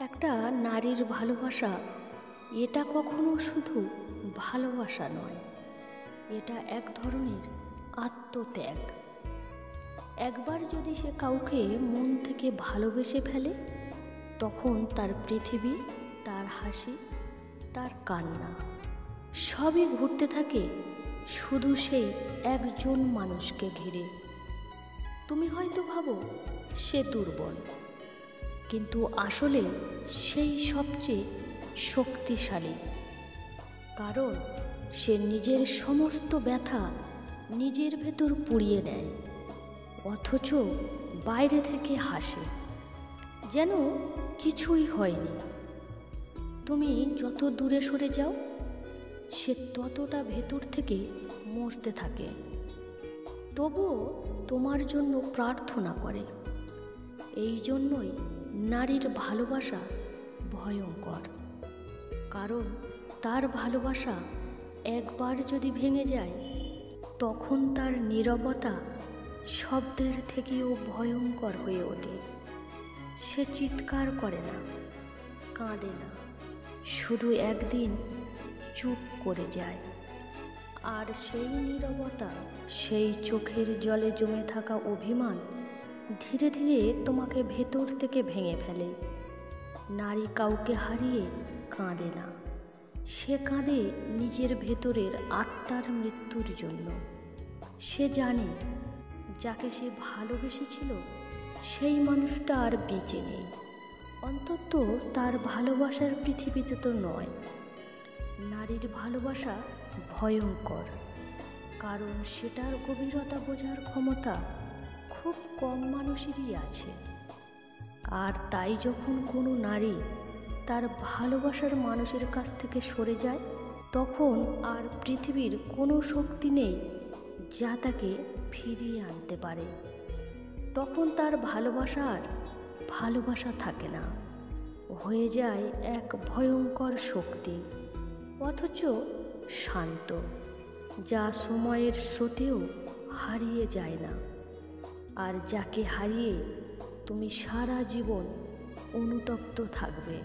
একটা নারীর ভালোবাসা এটা কখনো শুধু ভালোবাসা নয়, এটা এক ধরনের আত্মত্যাগ। একবার যদি সে কাউকে মন থেকে ভালোবেসে ফেলে, তখন তার পৃথিবী, তার হাসি, তার কান্না সবই ঘুরতে থাকে শুধু সেই একজন মানুষকে ঘিরে। তুমি হয়তো ভাবো সে দুর্বল, কিন্তু আসলে সেই সবচেয়ে শক্তিশালী। কারণ সে নিজের সমস্ত ব্যথা নিজের ভেতর পুড়িয়ে নেয়, অথচ বাইরে থেকে হাসে, যেন কিছুই হয়নি। তুমি যত দূরে সরে যাও, সে ততটা ভেতর থেকে মরতে থাকে, তবুও তোমার জন্য প্রার্থনা করে। এই জন্যই নারীর ভালোবাসা ভয়ঙ্কর, কারণ তার ভালোবাসা একবার যদি ভেঙে যায়, তখন তার নীরবতা শব্দের থেকেও ভয়ঙ্কর হয়ে ওঠে। সে চিৎকার করে না, কাঁদে না, শুধু একদিন চুপ করে যায়। আর সেই নীরবতা, সেই চোখের জলে জমে থাকা অভিমান ধীরে ধীরে তোমাকে ভেতর থেকে ভেঙে ফেলে। নারী কাউকে হারিয়ে কাঁদে না, সে কাঁদে নিজের ভেতরের আত্মার মৃত্যুর জন্য। সে জানে যাকে সে ভালোবেসেছিল সেই মানুষটা আর বেঁচে নেই, অন্তত তার ভালোবাসার পৃথিবীতে তো নয়। নারীর ভালোবাসা ভয়ঙ্কর, কারণ সেটার গভীরতা বোঝার ক্ষমতা খুব কম মানুষেরই আছে। আর তাই যখন কোনো নারী তার ভালোবাসার মানুষের কাছ থেকে সরে যায়, তখন আর পৃথিবীর কোনো শক্তি নেই যা তাকে ফিরিয়ে আনতে পারে। তখন তার ভালোবাসা আর ভালোবাসা থাকে না, হয়ে যায় এক ভয়ঙ্কর শক্তি, অথচ শান্ত, যা সময়ের স্রোতেও হারিয়ে যায় না। আর যাকে হারিয়ে তুমি সারা জীবন অনুতপ্ত থাকবে।